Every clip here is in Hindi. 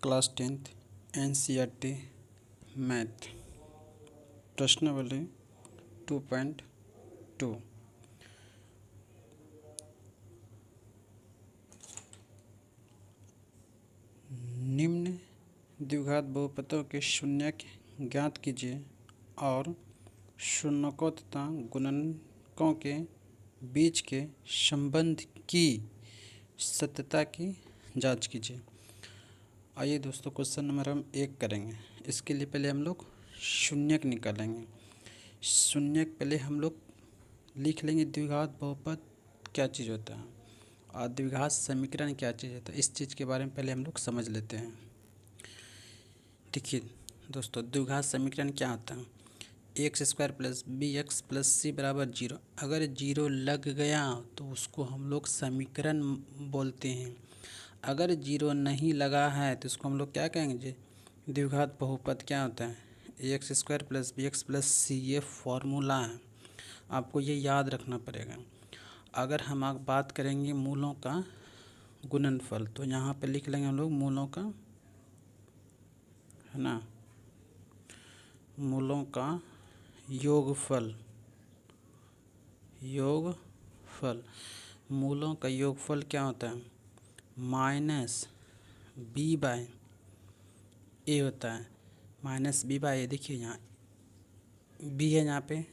क्लास 10th NCERT मैथ प्रश्नावली 2.2। निम्न द्विघात बहुपदों के शून्यक ज्ञात कीजिए और शून्यकों तथा गुणनकों के बीच के संबंध की सत्यता की जांच कीजिए। आइए दोस्तों, क्वेश्चन नंबर हम 1 करेंगे। इसके लिए पहले हम लोग शून्यक निकालेंगे। शून्यक पहले हम लोग लिख लेंगे। द्विघात बहुपद क्या चीज़ होता है और द्विघात समीकरण क्या चीज़ होता है, इस चीज़ के बारे में पहले हम लोग समझ लेते हैं। देखिए दोस्तों, द्विघात समीकरण क्या होता है? x² + bx + c = 0। अगर 0 लग गया तो उसको हम लोग समीकरण बोलते हैं। अगर 0 नहीं लगा है तो इसको हम लोग क्या कहेंगे? द्विघात बहुपद क्या होता है? x² + bx + c, ये फॉर्मूला है, आपको ये याद रखना पड़ेगा। अगर हम आप बात करेंगे मूलों का गुणनफल, तो यहाँ पे लिख लेंगे हम लोग मूलों का, है ना, मूलों का योगफल। मूलों का योगफल क्या होता है? -b/a होता है। -b/a, देखिए यहाँ b है, यहाँ पे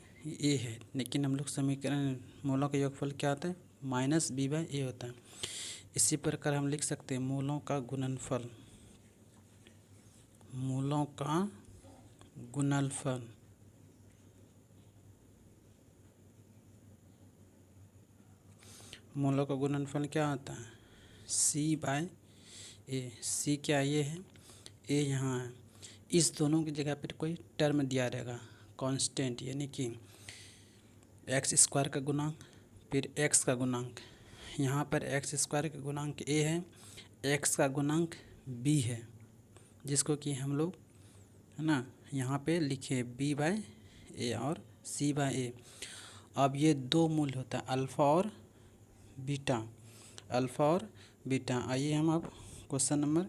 a है, लेकिन हम लोग समीकरण मूलों का योगफल क्या होता है? -b/a होता है। इसी प्रकार हम लिख सकते हैं मूलों का गुणनफल। मूलों का गुणनफल मूलों का गुणनफल क्या होता है? c/a। c क्या ये है, a यहाँ है। इस दोनों की जगह पर कोई टर्म दिया रहेगा कांस्टेंट, यानी कि x² का गुणांक फिर x का गुणांक। यहाँ पर x² का गुणांक a है, x का गुणांक b है, जिसको कि हम लोग, है ना, यहाँ पे लिखे b/a और c/a। अब ये दो मूल्य होता है अल्फ़ा और बीटा। आइए हम अब क्वेश्चन नंबर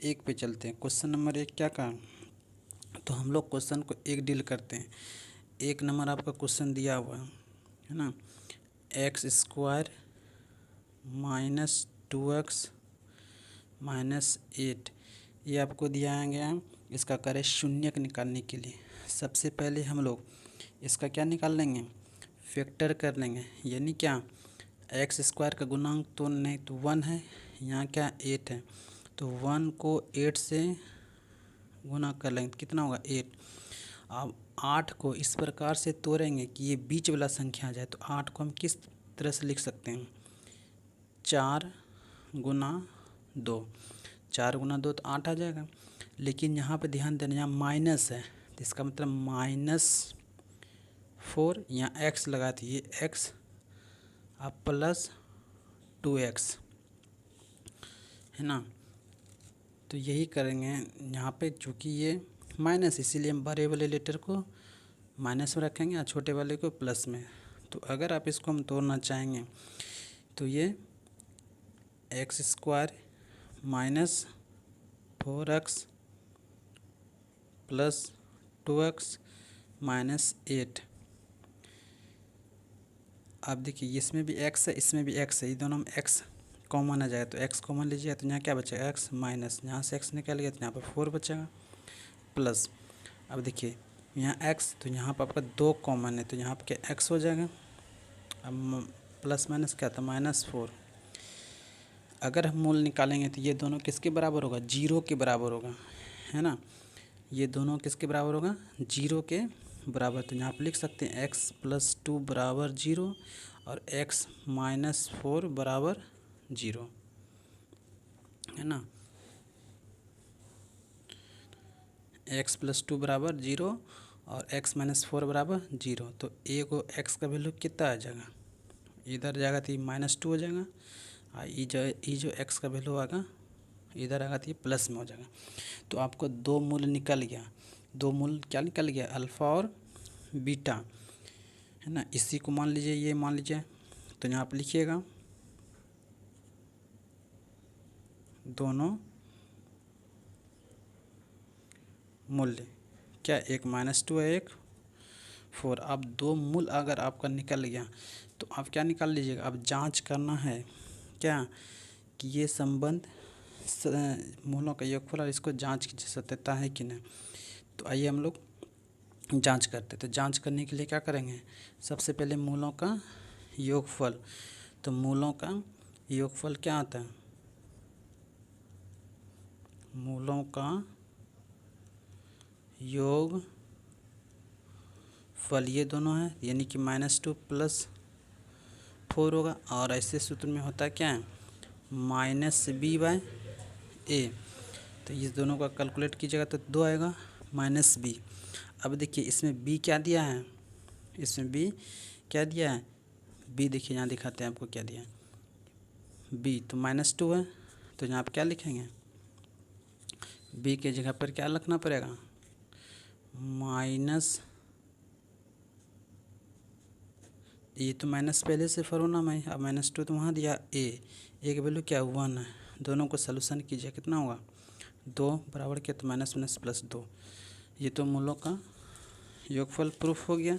1 पे चलते हैं। क्वेश्चन नंबर 1 क्या कहा? तो हम लोग क्वेश्चन को एक डील करते हैं। 1 नंबर आपका क्वेश्चन दिया हुआ है ना, x² - 2x - 8 ये आपको दिया गया है। इसका करें शून्यक निकालने के लिए सबसे पहले हम लोग इसका क्या निकाल लेंगे? फैक्टर कर लेंगे। यानी क्या, x² का गुणांक तो नहीं तो 1 है, यहाँ क्या 8 है, तो 1 को 8 से गुना कर लेंगे, कितना होगा 8। अब 8 को इस प्रकार से तोड़ेंगे कि ये बीच वाला संख्या आ जाए। तो 8 को हम किस तरह से लिख सकते हैं? 4 × 2। 4 × 2 तो 8 आ जाएगा। लेकिन यहाँ पे ध्यान देना, यहाँ माइनस है, तो इसका मतलब -4, यहाँ x लगा तो ये x अब +2x, है ना। तो यही करेंगे यहाँ पे, चूँकि ये माइनस, इसीलिए हम बड़े वाले लेटर को माइनस में रखेंगे और छोटे वाले को प्लस में। तो अगर आप इसको हम तोड़ना चाहेंगे तो ये x² - 4x + 2x - 8। अब देखिए इसमें भी x है, इसमें भी x है, ये दोनों में x कॉमन आ जाएगा, तो x कॉमन लीजिए तो यहाँ क्या बचेगा? x माइनस, यहाँ से x निकल गया तो यहाँ पर 4 बचेगा प्लस। अब देखिए यहाँ x, तो यहाँ पर आपका 2 कॉमन है, तो यहाँ पर क्या x हो जाएगा। अब प्लस माइनस क्या था? -4। अगर हम मूल निकालेंगे तो ये दोनों किसके बराबर होगा? 0 के बराबर होगा, है ना। ये दोनों किसके बराबर होगा? 0 के बराबर। तो यहाँ पर लिख सकते हैं x + 2 = 0 और x - 4 = 0, है ना। x + 2 = 0 और x - 4 = 0। तो a को x का वैल्यू कितना आ जाएगा? इधर जाएगा तो ये -2 हो जाएगा, और ये जो x का वैल्यू आएगा इधर आएगा तो ये प्लस में हो जाएगा। तो आपको 2 मूल्य निकल गया। 2 मूल्य क्या निकल गया? अल्फ़ा और बीटा, है ना। इसी को मान लीजिए, ये मान लीजिए, तो यहाँ पर लिखिएगा दोनों मूल्य क्या, एक -2 है, एक 4। अब दो मूल अगर आपका निकल गया तो आप क्या निकाल लीजिएगा, अब जांच करना है क्या कि ये संबंध मूलों का योगफल और इसको जांच की सत्यता है कि नहीं। तो आइए हम लोग जांच करते। तो जांच करने के लिए क्या करेंगे, सबसे पहले मूलों का योगफल। तो मूलों का योगफल क्या आता है, मूलों का योग फल ये दोनों है, यानी कि -2 + 4 होगा। और ऐसे सूत्र में होता क्या है, -b/a। तो इस दोनों का कैलकुलेट कीजिएगा तो 2 आएगा -b। अब देखिए इसमें b क्या दिया है, इसमें b क्या दिया है, b देखिए यहाँ दिखाते हैं आपको क्या दिया है, b तो -2 है। तो यहाँ आप क्या लिखेंगे, b के जगह पर क्या लिखना पड़ेगा, माइनस, ये तो माइनस पहले से फॉर्मूला में, अब -2 तो वहाँ दिया, a की वैल्यू क्या 1 है। दोनों को सलूशन कीजिए, कितना होगा 2 बराबर क्या, तो -+2। ये तो मूलों का योगफल प्रूफ हो गया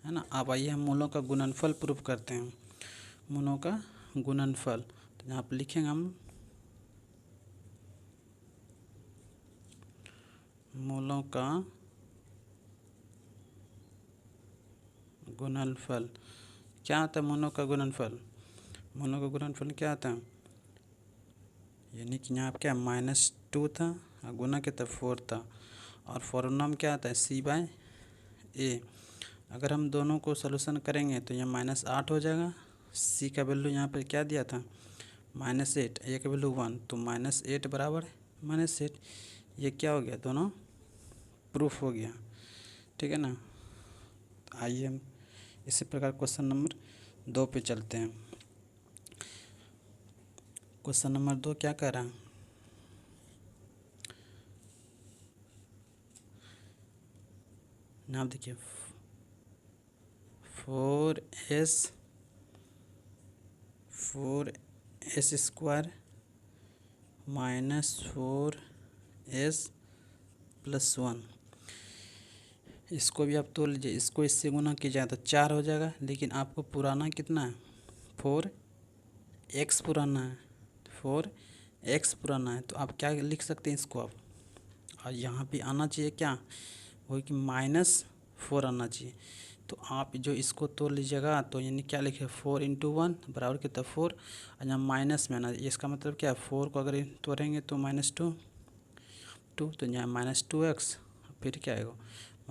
है ना। अब आइए हम मूलों का गुणनफल प्रूफ करते हैं, मूलों का गुणनफल। तो यहाँ पर लिखेंगे हम मूलों का गुणनफल क्या आता है, मूलों का गुणनफल, मूलों का गुणनफल क्या आता है, यानी कि यहाँ पर क्या -2 था और गुना के तब 4 था, और फॉर्मूला में क्या आता है c/a। अगर हम दोनों को सलूशन करेंगे तो यहाँ -8 हो जाएगा, c का वैल्यू यहाँ पर क्या दिया था -8, a का वैल्यू 1, तो -8 बराबर -8। ये क्या हो गया, दोनों प्रूफ हो गया, ठीक है ना। आइए हम इसी प्रकार क्वेश्चन नंबर 2 पे चलते हैं। क्वेश्चन नंबर 2 क्या कह रहा है, नाम देखिए 4s² -4s+1। इसको भी आप तोड़ लीजिए, इसको इससे गुना कीजिए तो 4 हो जाएगा, लेकिन आपको पुराना कितना है 4x पुराना है, 4x पुराना है। तो आप क्या लिख सकते हैं इसको आप, और यहाँ पे आना चाहिए क्या, वही कि -4 आना चाहिए। तो आप जो इसको तोड़ लीजिएगा तो यानी क्या लिखे 4 × 1 बराबर कितना 4, और यहाँ माइनस में आना, इसका मतलब क्या है 4 को अगर तोड़ेंगे तो -2, तो यहाँ -2x, फिर क्या आएगा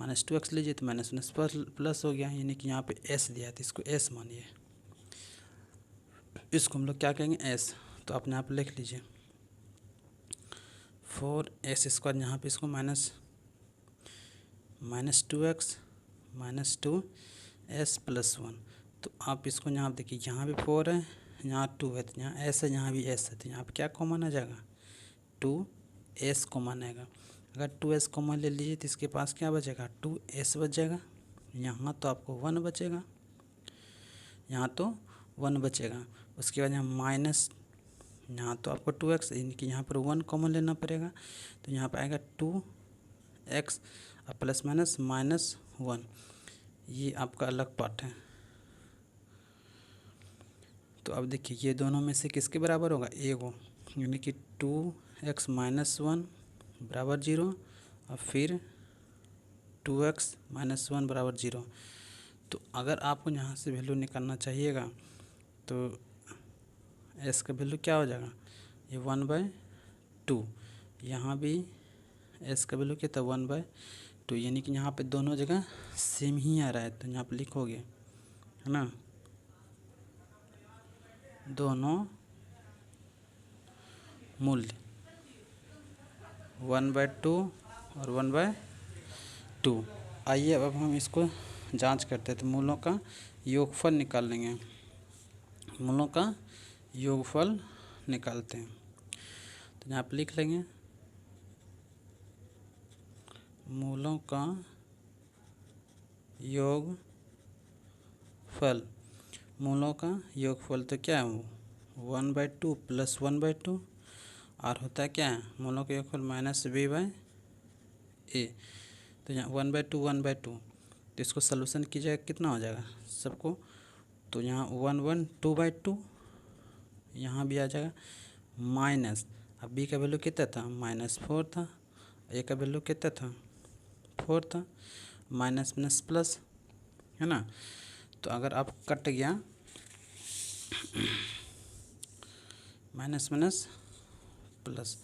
-2x लीजिए तो माइनस प्लस हो गया, यानी कि यहाँ पे s दिया है तो इसको s मानिए, इसको हम लोग क्या कहेंगे s। तो अपने आप लिख लीजिए 4s², यहाँ पे इसको -2x -2s+1। तो आप इसको यहाँ देखिए, यहाँ भी 4 है, यहाँ 2 है, तो यहाँ s है, यहाँ भी s है, तो यहाँ पे क्या कॉमन आ जाएगा 2s कॉमन आएगा। अगर 2s कॉमन ले लीजिए तो इसके पास क्या बचेगा 2s बच जाएगा, यहाँ तो आपको 1 बचेगा, यहाँ तो 1 बचेगा। उसके बाद यहाँ माइनस, यहाँ तो आपको 2x, इनकी यहाँ पर 1 कॉमन लेना पड़ेगा, तो यहाँ पर आएगा 2x और प्लस माइनस -1, ये आपका अलग पार्ट है। तो अब देखिए ये दोनों में से किसके बराबर होगा, a को, यानी कि 2x - 1 बराबर 0 और फिर 2x - 1 बराबर 0। तो अगर आपको यहाँ से वैल्यू निकालना चाहिएगा तो s का वैल्यू क्या हो जाएगा, ये 1/2, यहाँ भी s का वैल्यू क्या था 1/2, यानी कि यहाँ पे दोनों जगह सेम ही आ रहा है। तो यहाँ पे लिखोगे है ना, दोनों मूल्य 1/2 और 1/2। आइए अब हम इसको जांच करते हैं। तो मूलों का योगफल निकाल लेंगे, मूलों का योगफल निकालते हैं। तो यहाँ पे लिख लेंगे मूलों का योगफल, मूलों का योगफल तो क्या है 1/2 + 1/2, और होता है क्या है मूलों का योगफल -b/2 ए। तो यहाँ 1/2 1/2, तो इसको सलूशन कीजिएगा कितना हो जाएगा सबको, तो यहाँ 1 1 2/2, यहाँ भी आ जाएगा माइनस। अब बी का वैल्यू कितना था, -4 था, ए का वैल्यू कितना था, 4 था, माइनस माइनस प्लस, है ना। तो अगर आप कट गया माइनस माइनस प्लस,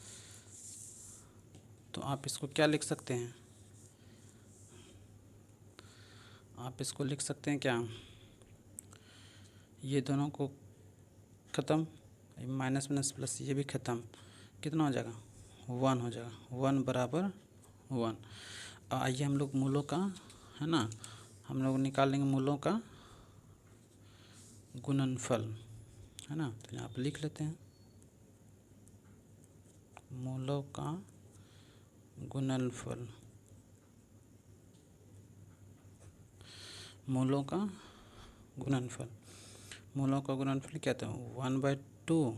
तो आप इसको क्या लिख सकते हैं, आप इसको लिख सकते हैं क्या, ये दोनों को ख़त्म, माइनस माइनस प्लस ये भी ख़त्म, कितना हो जाएगा 1 हो जाएगा, 1 बराबर 1। आइए हम लोग मूलों का, है ना, हम लोग निकालेंगे मूलों का गुणनफल, है ना। तो यहाँ पर लिख लेते हैं मूलों का गुणनफल, मूलों का गुणनफल, मूलों का गुणनफल क्या था 1/2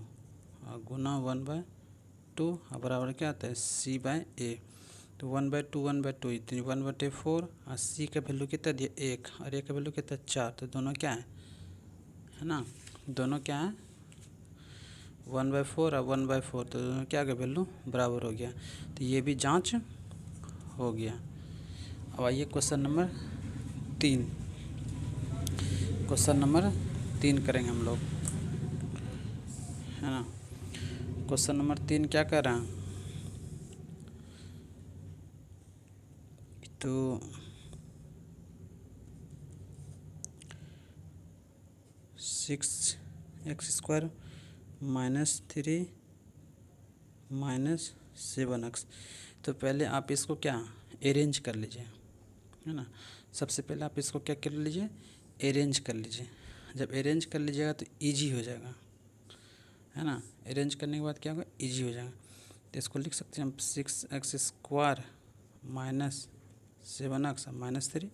गुना 1/2 बराबर क्या आता है c/a। तो 1/2 1/2 इतनी 1/4, और c का वैल्यू कितना दिया 1, और a का वैल्यू कितना 4, तो दोनों क्या है ना, दोनों क्या है 1/4 और 1/4, तो दोनों क्या का वैल्यू बराबर हो गया, तो ये भी जांच हो गया। अब आइए क्वेश्चन नंबर 3, क्वेश्चन नंबर 3 करेंगे हम लोग, है ना। क्वेश्चन नंबर 3 क्या कर रहा है, तो 6x² -3 -7x। तो पहले आप इसको क्या अरेंज कर लीजिए, है ना। सबसे पहले आप इसको क्या कर लीजिए, अरेंज कर लीजिए। जब अरेंज कर लीजिएगा तो इजी हो जाएगा, है ना। अरेंज करने के बाद क्या होगा, इजी हो जाएगा। तो इसको लिख सकते हैं हम 6x² -7x -3,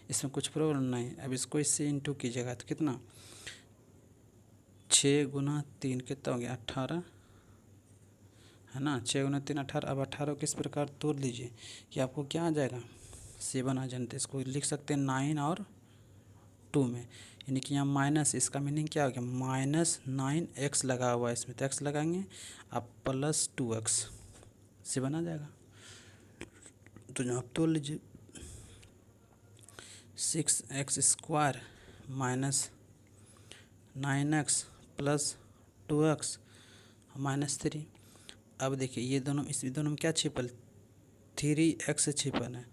इसमें कुछ प्रॉब्लम नहीं। अब इसको इससे इंटू कीजिएगा तो कितना 6 गुना 3 कितना हो गया 18, है ना। 6 गुना 3 18। अब 18 को किस प्रकार तोड़ लीजिए कि आपको क्या आ जाएगा 7 आ जाए। तो इसको लिख सकते हैं 9 और 2 में, यानी कि यहाँ माइनस, इसका मीनिंग क्या हो गया -9x लगा हुआ है इसमें, तो x लगाएंगे आप +2x 7 आ जाएगा। तो यहाँ आप तोड़ लीजिए 6x² -9x +2x -3। अब देखिए ये दोनों, इस दोनों में क्या छिपल 3x छिपल है,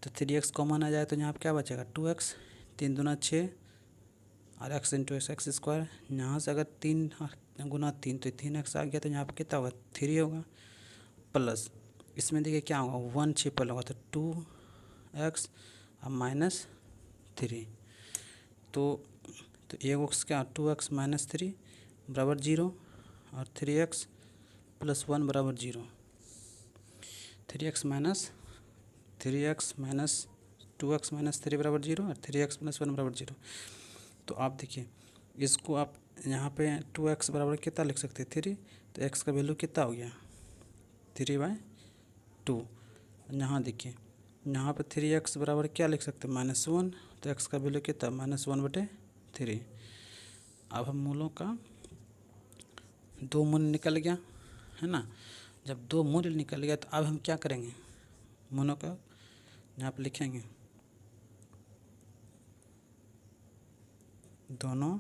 तो 3x कॉमन आ जाए तो यहाँ पर क्या बचेगा 2x, 3 दूना 6 और x इंटू x²। यहाँ से अगर 3 गुना 3 तो 3x आ गया, तो यहाँ पर कितना होगा 3 होगा, प्लस इसमें देखिए क्या होगा 1 छिपल होगा तो 2x और -3। तो एक क्या 2x -3 बराबर 0, और 3x + 1 बराबर 0। 3x - 2x -3 बराबर 0 और 3x + 1 बराबर 0। तो आप देखिए इसको आप यहाँ पे 2x बराबर कितना लिख सकते हैं 3, तो x का वैल्यू कितना हो गया 3/2। यहाँ देखिए यहाँ पे 3x बराबर क्या लिख सकते हैं -1, तो x का वैल्यू कितना -1/3। अब हम मूलों का 2 मूल निकल गया, है ना। जब 2 मूल निकल गया तो अब हम क्या करेंगे, मूलों का यहाँ पर लिखेंगे दोनों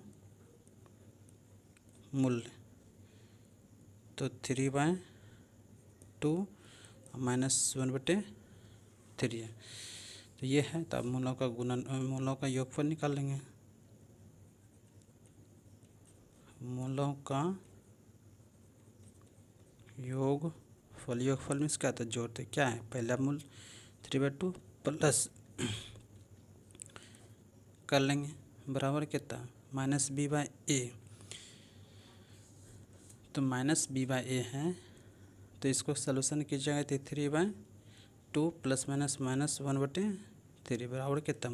मूल्य, तो 3/2 -1/3 है। तो ये है, तो अब मूलों का योगफल निकाल लेंगे। मूलों का योगफल में क्या था जोड़ते क्या है, पहला मूल 3/2 प्लस कर लेंगे बराबर कितना -b/a। तो -b/a है, तो इसको सलूशन कीजिएगा तो 3/2 + -1/3 बराबर कितना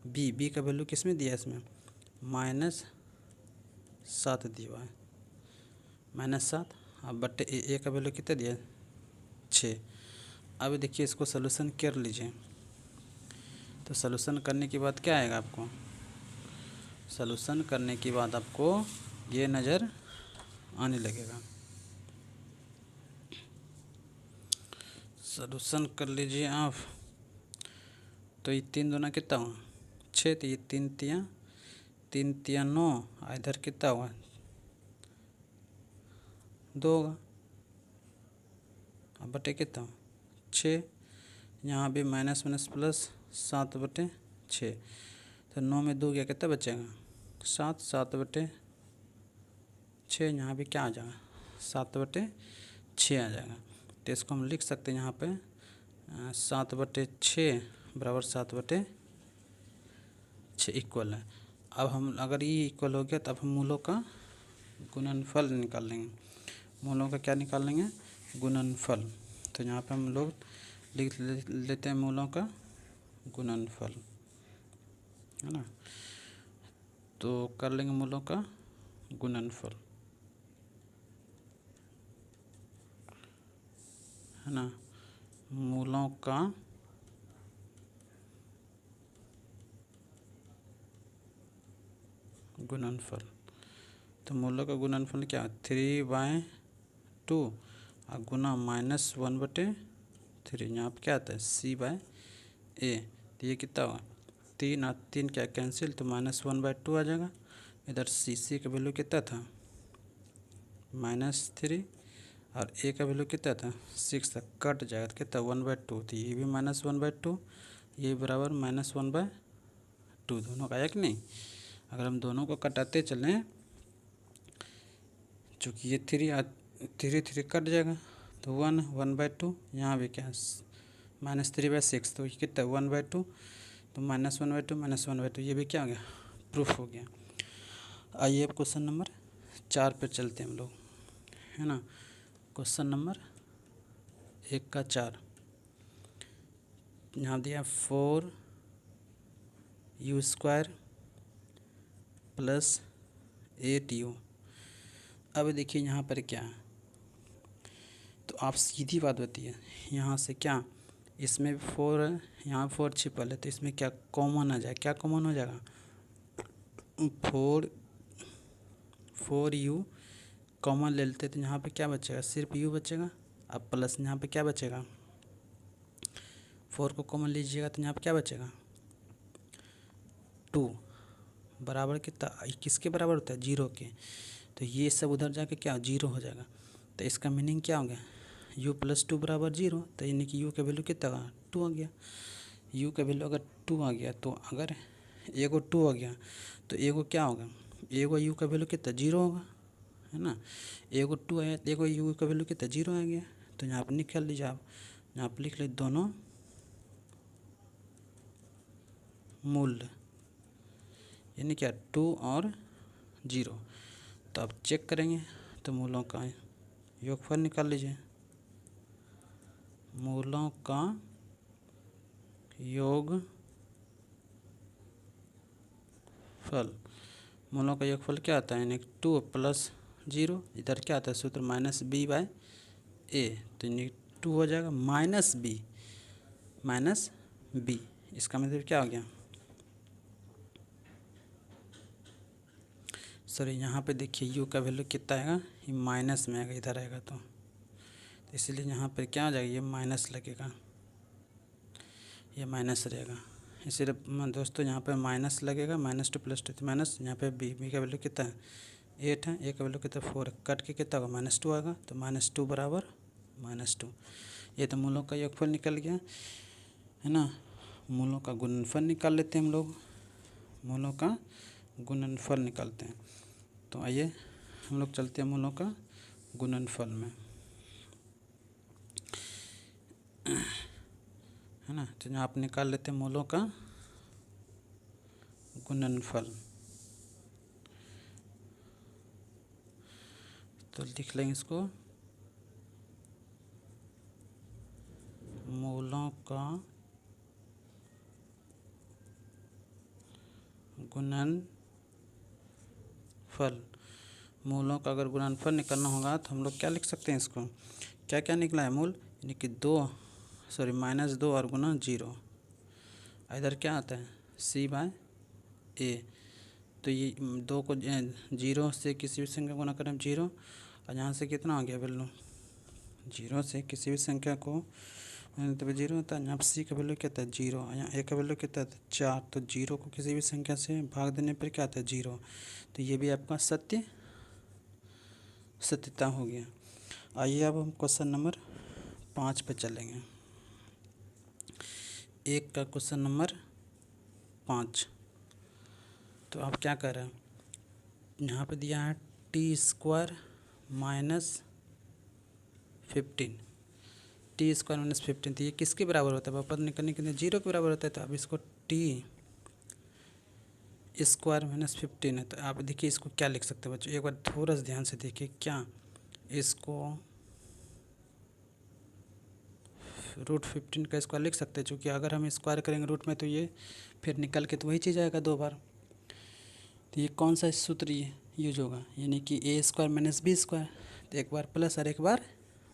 -b का वैल्यू किस में दिया है, इसमें -7 दिया हुआ है, -7। अब बटे ए का वैल्यू कितना दिया है 6, अब देखिए इसको सॉल्यूशन कर लीजिए। तो सॉल्यूशन करने के बाद क्या आएगा आपको, सॉल्यूशन करने के बाद आपको ये नज़र आने लगेगा। सॉल्यूशन कर लीजिए आप। तो ये 3 दूना कितना हुआ 6, तो ये 3 तिया 9, इधर कितना हुआ 2 होगा। अब बटे कितना 6, यहाँ भी माइनस माइनस प्लस 7/6। तो 9 में 2 गया, कितना बचेगा 7, 7/6। यहाँ भी क्या आ जाएगा 7/6 आ जाएगा। तो इसको हम लिख सकते हैं यहाँ पे 7/6 बराबर 7/6 इक्वल है। अब हम अगर ये इक्वल हो गया तो अब हम मूलों का गुणनफल निकाल लेंगे। मूलों का क्या निकाल लेंगे, गुणनफल। तो यहाँ पे हम लोग लिख लेते हैं मूलों का गुणनफल, है ना। तो कर लेंगे मूलों का गुणनफल, है ना। मूलों का गुणनफल। तो मूलों का गुणनफल क्या है 3/2 और गुना -1/3। यहाँ पर क्या आता है C/A। तो ये कितना हुआ 3 और 3 क्या कैंसिल, तो -1/2 आ जाएगा। इधर C का वैल्यू कितना था -3 और A का वैल्यू कितना था 6 था, कट जाएगा तो कितना 1/2। तो ये भी -1/2, ये बराबर -1/2, दोनों का आया कि नहीं। अगर हम दोनों को कटाते चलें, चूँकि ये 3 कट जाएगा तो 1/2। यहाँ भी क्या -3/6, तो ये कितना 1/2, तो -1/2 -1/2, ये भी क्या हो गया प्रूफ हो गया। आइए अब क्वेश्चन नंबर 4 पे चलते हैं हम लोग, है ना। क्वेश्चन नंबर 1 का 4, यहाँ दिया 4u² + 8u। अब देखिए यहाँ पर क्या है, तो आप सीधी बात बताइए, यहाँ से क्या इसमें 4 है, यहाँ 4 छिपल है, तो इसमें क्या कॉमन आ जाए, क्या कॉमन हो जाएगा 4u कॉमन ले लेते, तो यहाँ पे क्या बचेगा सिर्फ u बचेगा। अब प्लस यहाँ पे क्या बचेगा 4 को कॉमन लीजिएगा तो यहाँ पे क्या बचेगा 2 बराबर कितना, किसके बराबर होता है 0 के। तो ये सब उधर जाके क्या 0 हो जाएगा। तो इसका मीनिंग क्या हो गया u + 2 बराबर 0। तो यानी कि u का वैल्यू कितना होगा 2 आ गया। u का वैल्यू अगर 2 आ गया, तो अगर एगो 2 आ गया तो एगो क्या होगा, एगो u का वैल्यू कितना 0 होगा, है ना। एगो 2 आया, एगो u का वैल्यू कितना 0 आ गया। तो यहाँ पर निकाल लीजिए आप, यहाँ पर लिख लीजिए दोनों मूल्य, यानी क्या 2 और 0। तो आप चेक करेंगे तो मूलों का योगफल निकाल लीजिए। मूलों का योगफल, मूलों का योगफल क्या आता है, यानी 2 + 0, इधर क्या आता है सूत्र -b/a। तो यानी 2 हो जाएगा -b। इसका मतलब क्या हो गया, सॉरी यहाँ पे देखिए u का वैल्यू कितना आएगा, ये माइनस में आएगा, इधर आएगा तो इसलिए यहाँ पर क्या आ जाएगा, ये माइनस लगेगा, ये माइनस रहेगा। इसीलिए दोस्तों यहाँ पे माइनस लगेगा, -2 + 2 माइनस, यहाँ पे b का वैल्यू कितना है 8 है, a का वैल्यू कितना 4, कट के कितना होगा -2 आएगा। तो -2 बराबर -2। ये तो मूलों का योगफल निकल गया, है ना। मूलों का गुणनफल निकाल लेते हैं हम लोग, मूलों का गुणनफल निकालते हैं। तो आइए हम लोग चलते हैं मूलों का गुणनफल में, है ना। तो यहाँ आप निकाल लेते हैं मूलों का गुणनफल। तो लिख लेंगे इसको, मूलों का गुणनफल। मूलों का अगर गुणनफल निकालना होगा तो हम लोग क्या लिख सकते हैं, इसको क्या क्या निकला है मूल, यानी कि 2 सॉरी -2 और गुना 0, इधर क्या आता है C/A। तो ये 2 को 0 से किसी भी संख्या को गुना करें 0, और यहाँ से कितना हो गया वैल्यू, 0 से किसी भी संख्या को तो 0 होता है। यहाँ पर C का वैल्यू क्या था 0, यहाँ A का वैल्यू कितना था 4। तो 0 को किसी भी संख्या से भाग देने पर क्या आता है 0। तो ये भी आपका सत्यता हो गया। आइए अब हम क्वेश्चन नंबर 5 पे चलेंगे। एक का क्वेश्चन नंबर 5। तो आप क्या कर रहे हैं, यहाँ पे दिया है t² - 15, t² - 15। तो ये किसके बराबर होता है, वापस निकलने के लिए 0 के बराबर होता है। तो अब इसको t² - 15 है। तो आप देखिए इसको क्या लिख सकते हैं बच्चों, एक बार थोड़ा सा ध्यान से देखिए। क्या इसको √15 का स्क्वायर लिख सकते हैं, क्योंकि अगर हम स्क्वायर करेंगे रूट में तो ये फिर निकल के तो वही चीज़ आएगा 2 बार। तो ये कौन सा सूत्र ये यूज होगा, यानी कि A² - B²। तो एक बार प्लस और एक बार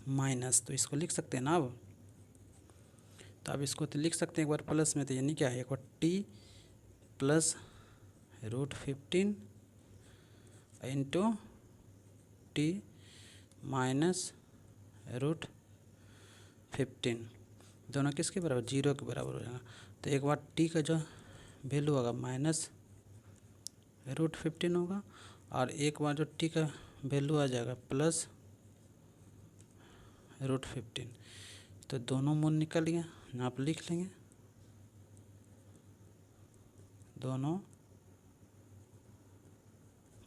माइनस, तो इसको लिख सकते हैं ना अब। तो अब इसको तो लिख सकते हैं एक बार प्लस में, तो यानी क्या है, एक बार t + √15 इंटू t - √15, दोनों किसके बराबर 0 के बराबर हो जाएगा। तो एक बार t का जो वैल्यू होगा -√15 होगा, और एक बार जो t का वैल्यू आ जाएगा +√15। तो दोनों मूल निकल गया, यहाँ पर लिख लेंगे दोनों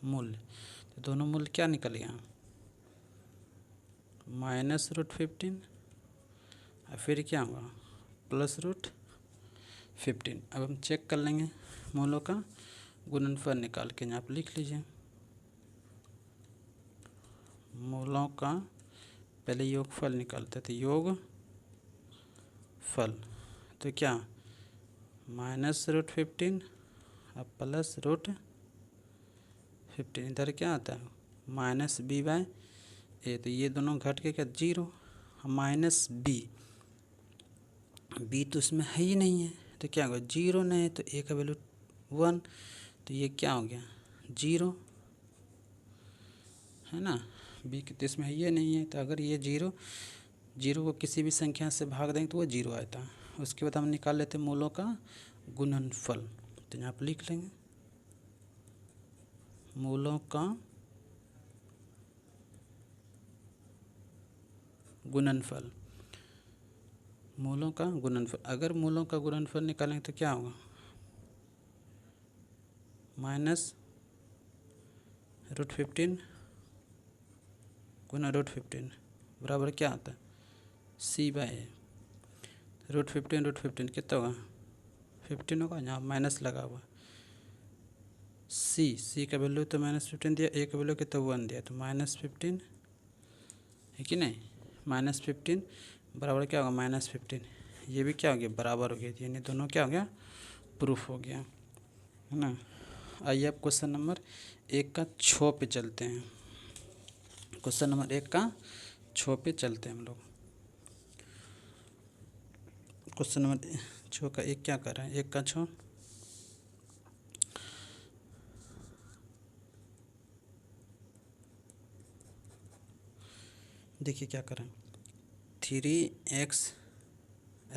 मूल्य। तो दोनों मूल्य क्या निकल गया, -√15 और फिर क्या होगा +√15। अब हम चेक कर लेंगे मूलों का गुणनफल निकाल के, यहाँ पर लिख लीजिए मूलों का पहले योगफल निकालते थे, योगफल। तो क्या -√15 और +√15, इधर क्या आता है -b/a। तो ये दोनों घट के क्या 0, -b तो इसमें है ही नहीं है। तो क्या होगा 0 नहीं है, तो a का वैल्यू 1, तो ये क्या हो गया 0 है ना। b तो इसमें है ये नहीं है, तो अगर ये 0 को किसी भी संख्या से भाग देंगे तो वो 0 आता है। उसके बाद हम निकाल लेते हैं मूलों का गुणनफल। तो यहाँ पर लिख लेंगे मूलों का गुणनफल, मूलों का गुणनफल। अगर मूलों का गुणनफल निकालेंगे तो क्या होगा -√15 गुना √15 बराबर क्या आता है C/A। √15 कितना होगा 15 होगा, यहाँ माइनस लगा हुआ। C का वैल्यू तो -15 दिया, A का वैल्यू कितना 1 दिया, तो -15 है कि नहीं। -15 बराबर क्या होगा -15, ये भी क्या हो गया बराबर हो गया, यानी दोनों क्या हो गया प्रूफ हो गया, है ना। आइए अब क्वेश्चन नंबर 1 का 6 पे चलते हैं। क्वेश्चन नंबर 1 का 6 पे चलते हैं हम लोग। क्वेश्चन नंबर 6 का 1 क्या कर रहे हैं, 1 का 6। देखिए क्या करें, 3x² - x -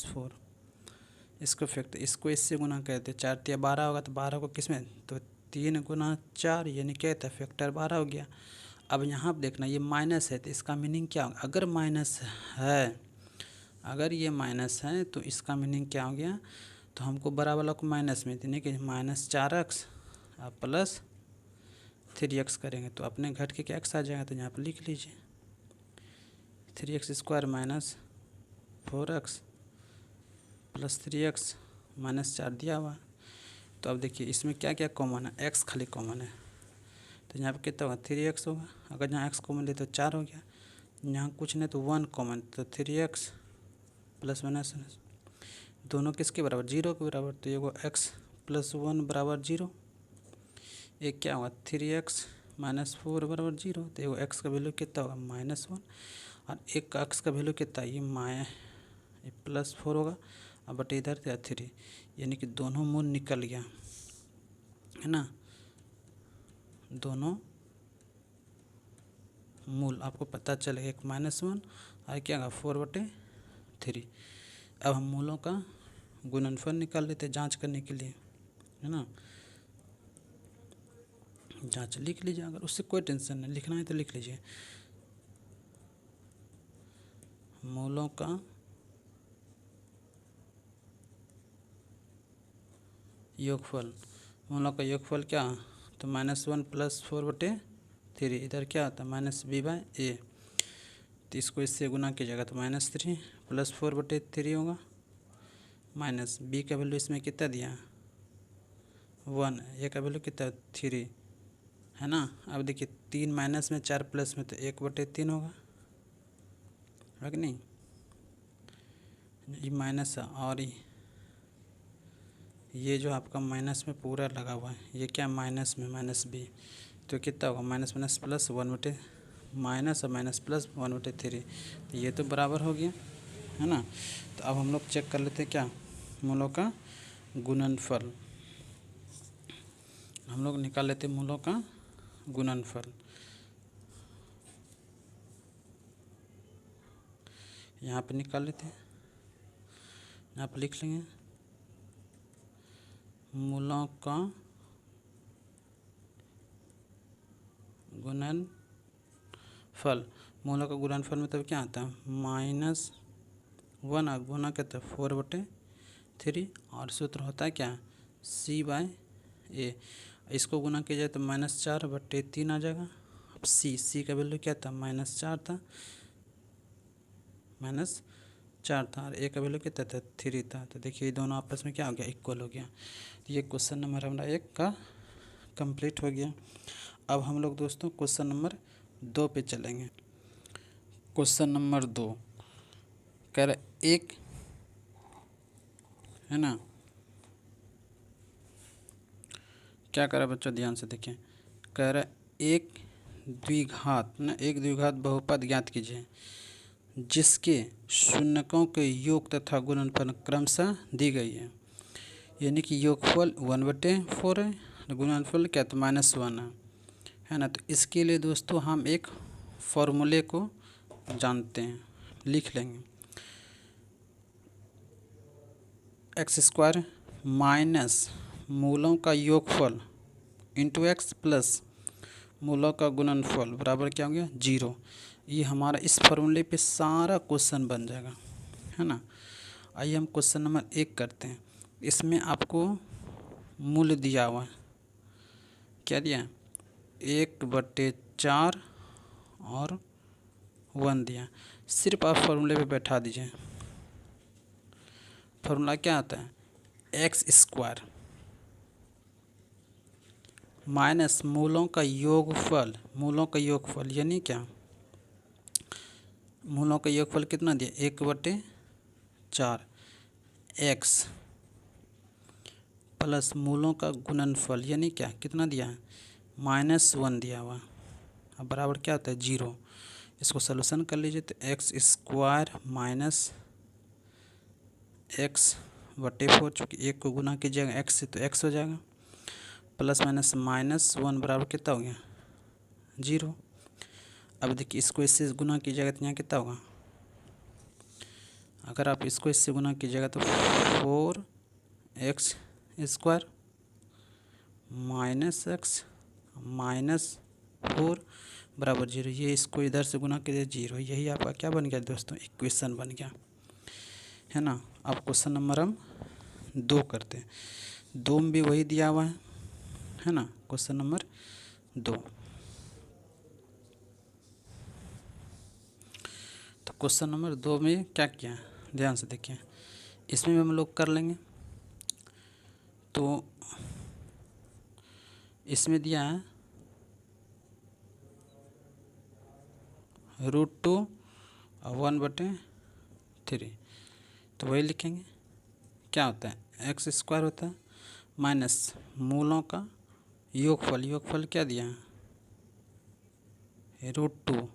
4 इसको फैक्टर, इसको इससे गुना करते 4 × 12 होगा। तो 12 को किस में, तो 3 × 4 यानी क्या था फैक्टर 12 हो गया। अब यहाँ पर देखना ये माइनस है, तो इसका मीनिंग क्या होगा, अगर माइनस है, अगर ये माइनस है तो इसका मीनिंग क्या हो गया, तो हमको बड़ा वाला को माइनस में देने के -4x और +3x करेंगे तो अपने घट के क्या x आ जाएगा। तो यहाँ पर लिख लीजिए 3x² - 4x + 3x -4 दिया हुआ। तो अब देखिए इसमें क्या क्या कॉमन है, x खाली कॉमन है, तो यहाँ पे कितना होगा 3x होगा। अगर यहाँ x कॉमन ले तो 4 हो गया, यहाँ कुछ नहीं तो 1 कॉमन, तो 3x ± दोनों किसके बराबर 0 के बराबर। तो ये x + 1 = 0, एक क्या होगा 3x -4 बराबर 0। तो एगो एक्स का वैल्यू कितना होगा -1 और एक का एक्स का वैल्यू कितना ये +4 होगा और बटे इधर से 3, यानी कि दोनों मूल निकल गया है ना। दोनों मूल आपको पता चलेगा, एक -1 और क्या होगा 4/3। अब हम मूलों का गुणनफल निकाल लेते हैं जांच करने के लिए, है ना। जांच लिख लीजिए, अगर उससे कोई टेंशन नहीं, लिखना है तो लिख लीजिए। मूलों का योगफल, मूलों का योगफल क्या, तो -1 + 4/3, इधर क्या आता है -b/a। तो इसको इससे गुना कीजिएगा तो -3 + 4/3 होगा, माइनस b का वैल्यू इसमें कितना दिया 1, a का वैल्यू कितना 3 है ना। अब देखिए 3 माइनस में 4 प्लस में तो 1/3 होगा, है कि नहीं। ये माइनस है और ये जो आपका माइनस में पूरा लगा हुआ है ये क्या माइनस में -b, तो कितना होगा माइनस माइनस प्लस 1/, माइनस और माइनस प्लस 1/3, तो ये तो बराबर हो गया, है ना। तो अब हम लोग चेक कर लेते हैं क्या, मूलों का गुणनफल। हम लोग निकाल लेते हैं मूलों का गुणनफल। यहाँ पे निकाल लेते हैं, यहाँ पे लिख लेंगे मूलों का गुणनफल। मूलों का गुणनफल मतलब क्या आता है -1 और गुना कहते हैं 4/3 और सूत्र होता है क्या c/a। इसको गुना किया जाए तो -4/3 आ जाएगा। अब c का वैल्यू क्या था -4 था, -4 था और a का वैल्यू कितना था 3 था। तो देखिए दोनों आपस में क्या हो गया इक्वल हो गया। तो ये क्वेश्चन नंबर हमारा 1 का कंप्लीट हो गया। अब हम लोग दोस्तों क्वेश्चन नंबर 2 पे चलेंगे। क्वेश्चन नंबर 2 कह रहा एक, है ना, क्या कह रहा है बच्चों ध्यान से देखिए। कह रहा एक द्विघात बहुपद ज्ञात कीजिए जिसके शून्यकों के योग तथा गुणनफल क्रमशः दी गई है। यानी कि योगफल 1/4 है, गुणनफल क्या तो -1 है ना। तो इसके लिए दोस्तों हम एक फॉर्मूले को जानते हैं, लिख लेंगे x² माइनस मूलों का योगफल इंटू x प्लस मूलों का गुणनफल बराबर क्या हो गया 0। ये हमारा इस फॉर्मूले पे सारा क्वेश्चन बन जाएगा, है ना। आइए हम क्वेश्चन नंबर 1 करते हैं। इसमें आपको मूल्य दिया हुआ है, क्या दिया 1/4 और 1 दिया। सिर्फ आप फॉर्मूले पे बैठा दीजिए। फॉर्मूला क्या आता है x² माइनस मूलों का योगफल, मूलों का योगफल यानी क्या मूलों का योगफल कितना दिया 1/4 x प्लस मूलों का गुणनफल यानी क्या कितना दिया है -1 दिया हुआ। अब बराबर क्या होता है 0। इसको सलूशन कर लीजिए तो x² माइनस x/4, चूँकि 1 को गुना कीजिएगा x से तो x हो जाएगा, प्लस माइनस -1 बराबर कितना हो गया 0। अब देखिए इसको इससे गुना कीजिएगा तो यहाँ कितना होगा, अगर आप इसको इससे गुना कीजिएगा तो 4x² माइनस x माइनस 4 बराबर 0। ये इसको इधर से गुना कीजिए 0। यही आपका क्या बन गया दोस्तों इक्वेशन बन गया, है ना। अब क्वेश्चन नंबर हम 2 करते हैं। 2 में भी वही दिया हुआ है ना। क्वेश्चन नंबर 2, तो क्वेश्चन नंबर 2 में क्या किया ध्यान से देखिए। इसमें भी हम लोग कर लेंगे। तो इसमें दिया है √2 और 1/3, तो वही लिखेंगे। क्या होता है x² होता है माइनस मूलों का योगफल, योगफल क्या दिया है √2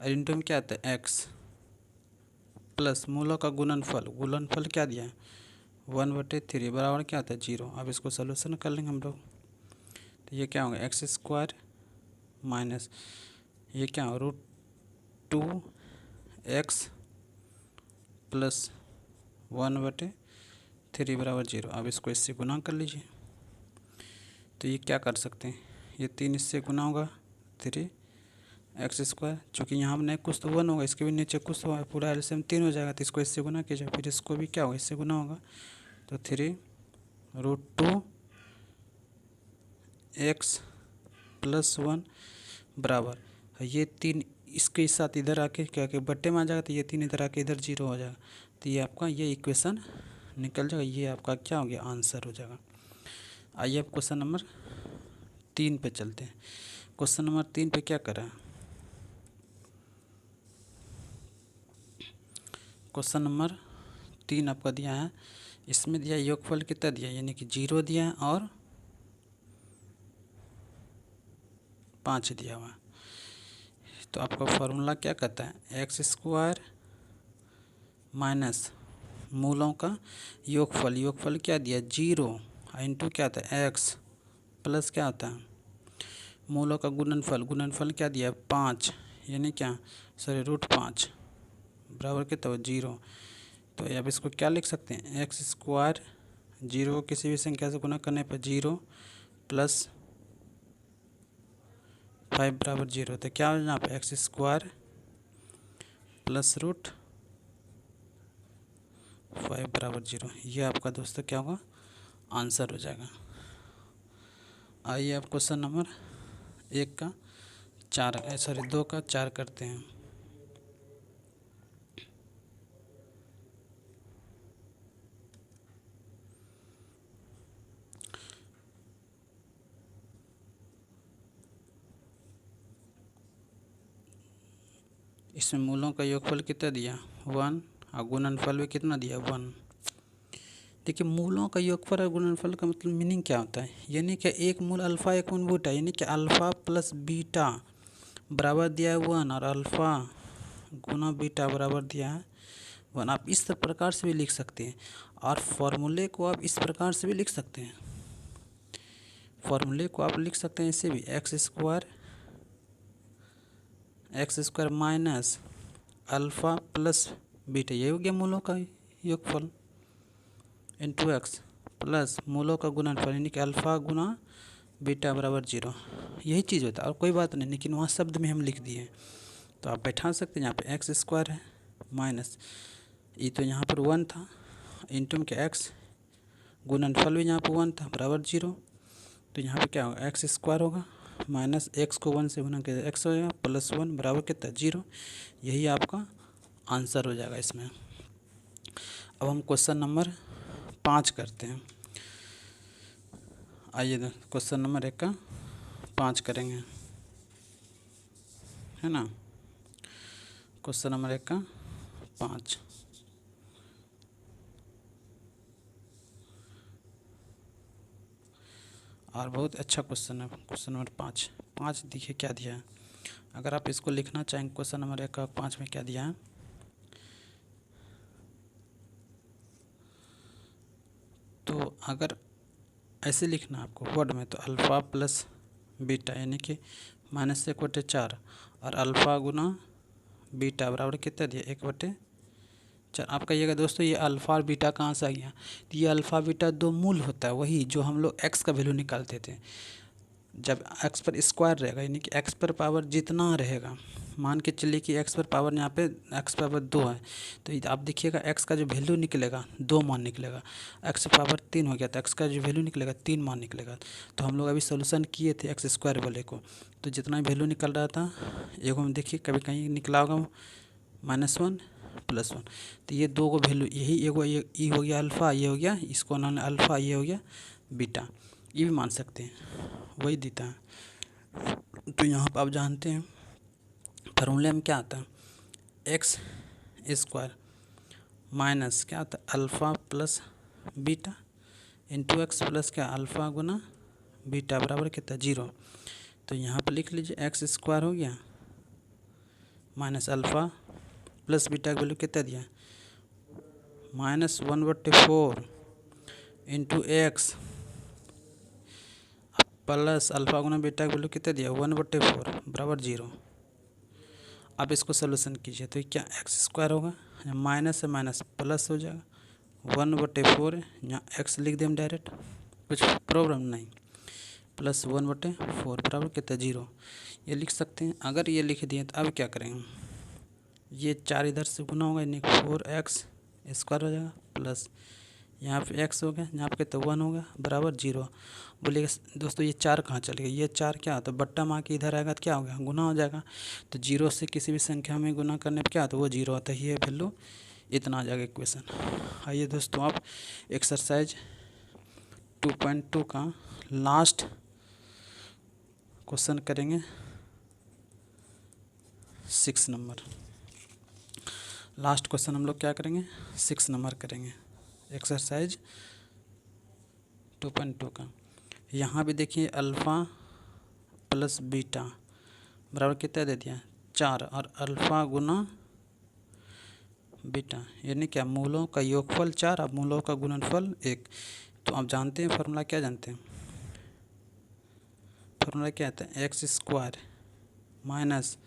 और इंटू में क्या आता है x प्लस मूलों का गुणनफल क्या दिया है 1/3 बराबर क्या आता है 0। अब इसको सोल्यूशन कर लेंगे हम लोग, तो ये क्या होगा x² माइनस ये क्या होगा √2x प्लस 1/3 बराबर 0। अब इसको इससे गुना कर लीजिए, तो ये क्या कर सकते हैं, ये 3 इससे गुना होगा 3x², चूँकि यहाँ हमने कुछ तो 1 होगा, इसके भी नीचे कुछ तो पूरा एलसीएम 3 हो जाएगा, तो इसको इससे गुना कीजिए, फिर इसको भी क्या होगा इससे गुना होगा, तो 3√2x प्लस 1 बराबर ये 3 इसके साथ इधर आके क्या कि बट्टे में आ जाएगा, तो ये 3 इधर आके इधर 0 हो जाएगा, तो ये आपका ये इक्वेशन निकल जाएगा, ये आपका क्या हो गया आंसर हो जाएगा। आइए अब क्वेश्चन नंबर 3 पे चलते हैं। क्वेश्चन नंबर 3 पे क्या करा है, क्वेश्चन नंबर 3 आपका दिया है, इसमें दिया योगफल कितना दिया यानी कि 0 दिया है और 5 दिया हुआ। तो आपका फॉर्मूला क्या कहता है x² माइनस मूलों का योगफल क्या दिया 0 इंटू क्या आता है x प्लस क्या आता है मूलों का गुणनफल क्या दिया 5 यानी क्या सॉरी √5 बराबर कितना 0। तो अब इसको क्या लिख सकते हैं x² 0 को किसी भी संख्या से गुना करने पर 0 प्लस 5 बराबर 0। तो क्या हो यहाँ पे x² प्लस √5 बराबर 0, ये आपका दोस्तों क्या होगा आंसर हो जाएगा। आइए आप क्वेश्चन नंबर 2 का 4 करते हैं। इसमें मूलों का योगफल कितना दिया 1 और गुणनफल भी कितना दिया 1। देखिए मूलों का योगफल और गुणनफल का मतलब मीनिंग क्या होता है, यानी कि एक मूल अल्फ़ा एक मूल बीटा, यानी कि अल्फ़ा प्लस बीटा बराबर दिया है 1 और अल्फ़ा गुना बीटा बराबर दिया है 1। आप इस प्रकार से भी लिख सकते हैं और फॉर्मूले को आप इस प्रकार से भी लिख सकते हैं, फॉर्मूले को आप लिख सकते हैं ऐसे भी x² minus alpha plus beta, ये हो गया मूलों का योगफल इंटू x प्लस मूलों का गुणनफल यानी कि अल्फ़ा गुना बीटा बराबर 0। यही चीज़ होता है और कोई बात नहीं, लेकिन वहाँ शब्द में हम लिख दिए, तो आप बैठा सकते हैं। यहाँ पे x² है माइनस ये तो यहाँ पर 1 था इंटू में क्या x गुणनफल भी यहाँ पर 1 था बराबर 0। तो यहाँ पे क्या होगा x² होगा माइनस x को 1 से गुना कर x हो जाएगा प्लस 1 बराबर कितना 0। यही आपका आंसर हो जाएगा इसमें। अब हम क्वेश्चन नंबर 5 करते हैं। आइए क्वेश्चन नंबर 1 का 5 करेंगे, है ना। क्वेश्चन नंबर 1 का 5 और बहुत अच्छा क्वेश्चन है। क्वेश्चन नंबर 5 देखिए क्या दिया है, अगर आप इसको लिखना चाहेंगे क्वेश्चन नंबर 1 का 5 में क्या दिया है, तो अगर ऐसे लिखना आपको वर्ड में, तो अल्फ़ा प्लस बीटा यानी कि -1/4 और अल्फ़ा गुना बीटा बराबर कितना दिया 1/4। आप कहिएगा दोस्तों ये अल्फ़ा और बीटा कहाँ से आ गया, तो ये अल्फ़ा बीटा दो मूल होता है, वही जो हम लोग x का वैल्यू निकालते थे। जब x पर स्क्वायर रहेगा यानी कि x पर पावर जितना रहेगा, मान के चलिए कि x पर पावर यहाँ पे x पावर 2 है, तो आप देखिएगा x का जो वैल्यू निकलेगा 2 मान निकलेगा, x पावर 3 हो गया तो x का जो वैल्यू निकलेगा 3 मान निकलेगा। तो हम लोग अभी सोल्यूशन किए थे x² वाले को, तो जितना वैल्यू निकल रहा था एगो में देखिए कभी कहीं निकला होगा -1 +1, तो ये दो को वैल्यू यही एगो ये हो गया अल्फ़ा, ये हो गया इसको उन्होंने अल्फ़ा, ये हो गया बीटा, ये भी मान सकते हैं वही देता है। तो यहाँ पर आप जानते हैं फार्मूले में क्या आता है x² माइनस क्या आता है alpha plus beta into x plus क्या अल्फ़ा गुना बीटा बराबर कितना 0। तो यहाँ पर लिख लीजिए एक्स स्क्वायर हो गया माइनस अल्फ़ा प्लस बीटा का वैल्यू कितना दिया -1/4 इंटू एक्स प्लस अल्फ़ा गुना बीटा का वैल्यू कितना दिया 1/4 बराबर 0। अब इसको सोल्यूशन कीजिए तो क्या एक्स स्क्वायर होगा, माइनस से माइनस प्लस हो जाएगा 1/4, यहाँ एक्स लिख दें डायरेक्ट, कुछ प्रॉब्लम नहीं, प्लस 1/4 बराबर कितना 0, ये लिख सकते हैं। अगर ये लिख दिए तो अब क्या करेंगे, ये 4 इधर से गुना होगा यानी 4x स्क्वायर हो जाएगा प्लस यहाँ पे x हो गया, यहाँ पे तो 1 होगा बराबर 0। बोलिएगा दोस्तों ये 4 कहाँ चले गए, ये 4 क्या होता है बट्टा मार के इधर आएगा तो क्या हो गया गुना हो जाएगा। तो 0 से किसी भी संख्या में गुना करने पर क्या होता है वो 0 होता है, ये वैल्यू इतना आ जाएगा इक्वेशन। आइए दोस्तों आप एक्सरसाइज 2.2 का लास्ट क्वेश्चन करेंगे 6 नंबर। लास्ट क्वेश्चन हम लोग क्या करेंगे 6 नंबर करेंगे एक्सरसाइज 2.2 का। यहाँ भी देखिए अल्फ़ा प्लस बीटा बराबर कितना दे दिया 4 और अल्फ़ा गुना बीटा यानी क्या मूलों का योगफल 4 और मूलों का गुणनफल 1। तो आप जानते हैं फार्मूला, क्या जानते हैं फार्मूला क्या आता है x square minus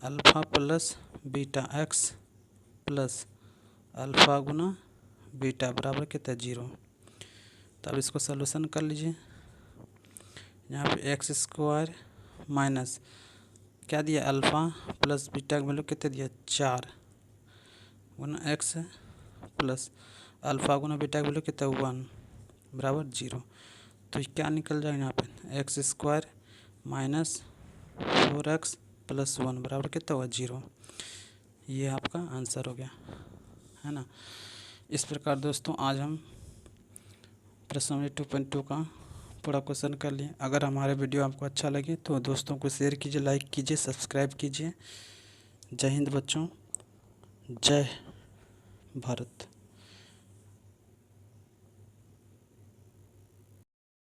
alpha plus beta x plus alpha गुना बीटा बराबर कितना 0। तो अब इसको सलूशन कर लीजिए। यहाँ पे एक्स स्क्वायर माइनस क्या दिया अल्फ़ा प्लस बीटा का वैल्यू कितना दिया 4 गुना एक्स प्लस अल्फ़ा गुना बीटा का वैल्यू कितना 1 बराबर 0। तो क्या निकल जाएगा यहाँ पे x square minus 4x plus 1 बराबर कितना हुआ 0। ये आपका आंसर हो गया है ना। इस प्रकार दोस्तों आज हम प्रश्न 2.2 का पूरा क्वेश्चन कर लिए। अगर हमारे वीडियो आपको अच्छा लगे तो दोस्तों को शेयर कीजिए, लाइक कीजिए, सब्सक्राइब कीजिए। जय हिंद बच्चों, जय भारत।